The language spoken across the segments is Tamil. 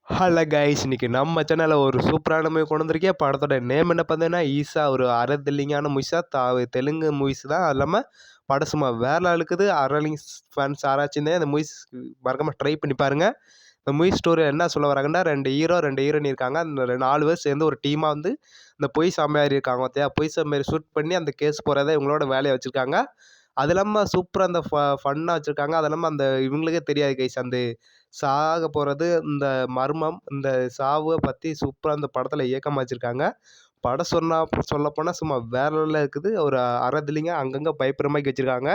ஹலோ கைஸ், இன்னைக்கு நம்ம சேனலில் ஒரு சூப்பரான மூவி கொண்டு வந்திருக்கேன். படத்தோட நேம் என்ன பார்த்தீங்கன்னா ஈசா. ஒரு அறதில்லிங்கான மூவிஸா தெலுங்கு மூவிஸ் தான். அது இல்லாமல் படம் சும்மா வேற இருக்குது. அரலிங் ஃபேன்ஸ் ஆராய்ச்சின்னு அந்த மூவிஸ் மறக்காமல் ட்ரை பண்ணி பாருங்கள். இந்த மூவி ஸ்டோரி என்ன சொல்ல வராங்கன்னா, 2 ஹீரோ 2 ஹீரோயின் இருக்காங்க. அந்த 4 பேர் சேர்ந்து ஒரு டீமாக வந்து இந்த பொய் சாமியார் இருக்காங்க பார்த்தியா, பொய் சாமியார் ஷூட் பண்ணி அந்த கேஸ் போகிறத இவங்களோட வேலையை வச்சுருக்காங்க. அது இல்லாமல் சூப்பராக அந்த ஃபன்னாக வச்சுருக்காங்க. அது இல்லாமல் அந்த இவங்களுக்கே தெரியாது கைஸ், அந்த சாக போகிறது இந்த மர்மம், இந்த சாவை பற்றி சூப்பராக அந்த படத்தில் இயக்கமாக வச்சுருக்காங்க. படம் சொல்லப்போனால் சும்மா வேற லெவலில் இருக்குது. ஒரு அறதில்லைங்க அங்கங்கே பயப்படுற மாதிரி வச்சுருக்காங்க.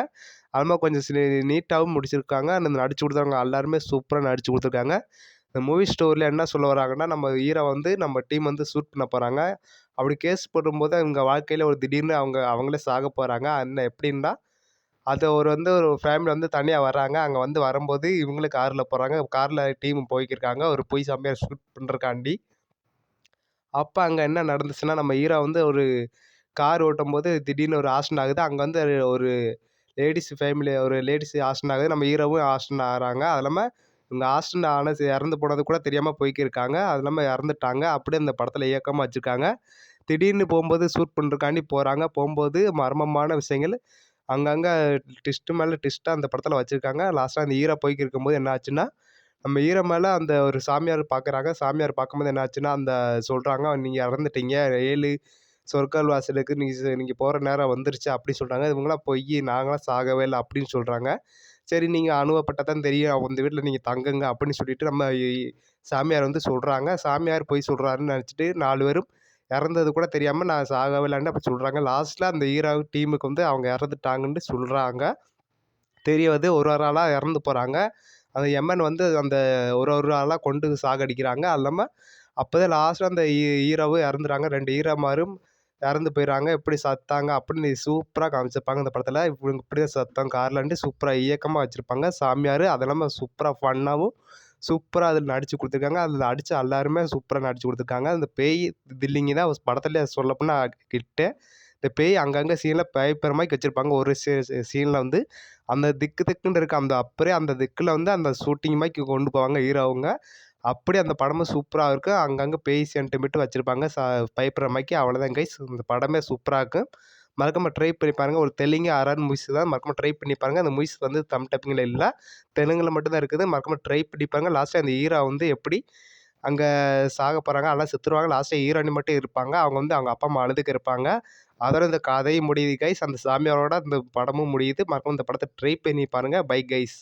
அது மாதிரி கொஞ்சம் நீட்டாகவும் முடிச்சிருக்காங்க. அந்த நடிச்சு கொடுத்தவங்க எல்லாருமே சூப்பராக நடிச்சு கொடுத்துருக்காங்க. இந்த மூவி ஸ்டோரியில் என்ன சொல்ல வராங்கன்னா, நம்ம ஹீரோ வந்து நம்ம டீம் வந்து ஷூட் பண்ண போகிறாங்க. அப்படி கேஸ் போடும்போது அவங்க வாழ்க்கையில் ஒரு திடீர்னு அவங்களே சாக போகிறாங்க. என்ன எப்படின்னா, அது ஒரு ஃபேமிலி வந்து தனியாக வர்றாங்க. அங்கே வந்து வரும்போது இவங்களும் காரில் போகிறாங்க. காரில் டீம் போய்க்கிருக்காங்க ஒரு பொய் சாமியார் ஷூட் பண்ணுறக்காண்டி. அப்போ அங்கே என்ன நடந்துச்சுன்னா, நம்ம ஹீரோ வந்து ஒரு கார் ஓட்டும்போது திடீர்னு ஒரு ஆக்சிடென்ட் ஆகுது. அங்கே வந்து ஒரு லேடிஸ் ஆக்சிடென்ட் ஆகுது. நம்ம ஹீரோவும் ஆக்சிடென்ட் ஆகுறாங்க. அது இல்லாமல் இவங்க ஆக்சிடென்ட் ஆனது இறந்து போனது கூட தெரியாமல் போய்க்கிருக்காங்க. அது இல்லாமல் இறந்துட்டாங்க. அப்படியே அந்த படத்தில் இயக்கமாக வச்சுருக்காங்க. திடீர்னு போகும்போது ஷூட் பண்ணுறக்காண்டி போகிறாங்க. போகும்போது மர்மமான விஷயங்கள் அங்கங்கே ட்விஸ்ட்டு மேலே ட்விஸ்ட்டாக அந்த படத்தில் வச்சுருக்காங்க. லாஸ்ட்டாக அந்த ஹீரோ போய்க்கு இருக்கும்போது என்ன ஆச்சுன்னா, நம்ம ஹீரோ மேலே அந்த ஒரு சாமியார் பார்க்குறாங்க. சாமியார் பார்க்கும்போது என்ன ஆச்சுன்னா, அந்த சொல்கிறாங்க, "நீங்கள் இறந்துட்டீங்க. 7 சொர்க்கால் வாசலுக்கு நீங்கள் போகிற நேரம் வந்துருச்சு" அப்படின்னு சொல்கிறாங்க. இவங்களாம் பொய், நாங்களாம் சாகவே இல்லை அப்படின்னு சொல்கிறாங்க. சரி, நீங்கள் அனுபவப்பட்டா தான் தெரியும். அந்த வீட்டில் நீங்கள் தங்குங்க அப்படின்னு சொல்லிட்டு நம்ம சாமியார் வந்து சொல்கிறாங்க. சாமியார் பொய் சொல்கிறாருன்னு நினச்சிட்டு 4 பேரும் இறந்தது கூட தெரியாமல் நான் சாகவே இல்லைன்னு அப்படி சொல்கிறாங்க. லாஸ்ட்டில் அந்த ஹீரோ டீமுக்கு வந்து அவங்க இறந்துட்டாங்கன்னு சொல்கிறாங்க. தெரிய வருது. ஒரு ஒரு ஆளாக இறந்து போகிறாங்க. அந்த எமன் வந்து அந்த ஒரு ஆளாக கொண்டு சாகடிக்கிறாங்க. அது இல்லாமல் அப்போ தான் லாஸ்ட்டில் அந்த ஹீரோவும் இறந்துறாங்க. 2 ஹீரோமாரும் இறந்து போயிடுறாங்க. எப்படி சத்தாங்க அப்படின்னு சூப்பராக காமிச்சிருப்பாங்க இந்த படத்தில். இவங்க இப்படி தான் சத்தம் கார்லன்ட்டு சூப்பராக இயக்கமாக வச்சுருப்பாங்க. சாமியார் அது இல்லாமல் சூப்பராக ஃபன்னாகவும் சூப்பராக அதில் நடித்து கொடுத்துருக்காங்க. அதில் நடித்த எல்லாருமே சூப்பராக நடித்து கொடுத்துருக்காங்க. அந்த பேய் தில்லிங்கி தான் படத்துலேயே சொல்லப்போனால் கிட்டு. இந்த பேய் அங்கங்கே சீனில் பயப்படுற மாதிரி வச்சுருப்பாங்க. ஒரு சீனில் வந்து அந்த திக்கு திக்குன்னு இருக்க அந்த அப்படியே அந்த திக்கில் வந்து அந்த ஷூட்டிங் மாதிரி கொண்டு போவாங்க ஹீரோவுங்க. அப்படி அந்த படமும் சூப்பராக இருக்கும். அங்கங்கே பேய் சென்டிமெண்ட்டு வச்சுருப்பாங்க. பயப்படுற மாதிரிக்கு. அவ்வளோதான் கைஸ், இந்த படமே சூப்பராக இருக்கும். மறக்காம ட்ரை பண்ணி பாருங்கள். ஒரு தெலுங்கு ஹாரர் மூவிஸ் தான். மறக்காம ட்ரை பண்ணி பாருங்கள். அந்த மூவிஸ் வந்து தமிழ் டப்பிங்கில் இல்லை, தெலுங்கில் மட்டும் தான் இருக்குது. மறக்காம ட்ரை பண்ணி பாருங்கள். லாஸ்ட்டாக அந்த ஹீரோ வந்து எப்படி அங்கே சாக போகிறாங்க, எல்லாம் செத்துருவாங்க. லாஸ்ட்டாக ஹீரோயின் மட்டும் இருப்பாங்க. அவங்க வந்து அவங்க அப்பா அம்மா அழுதுக்கு இருப்பாங்க. அதோட இந்த கதையும் முடியுது கைஸ். அந்த சாமியாரோட இந்த படமும் முடியுது. மறக்காம இந்த படத்தை ட்ரை பண்ணி பாருங்கள். Bye guys.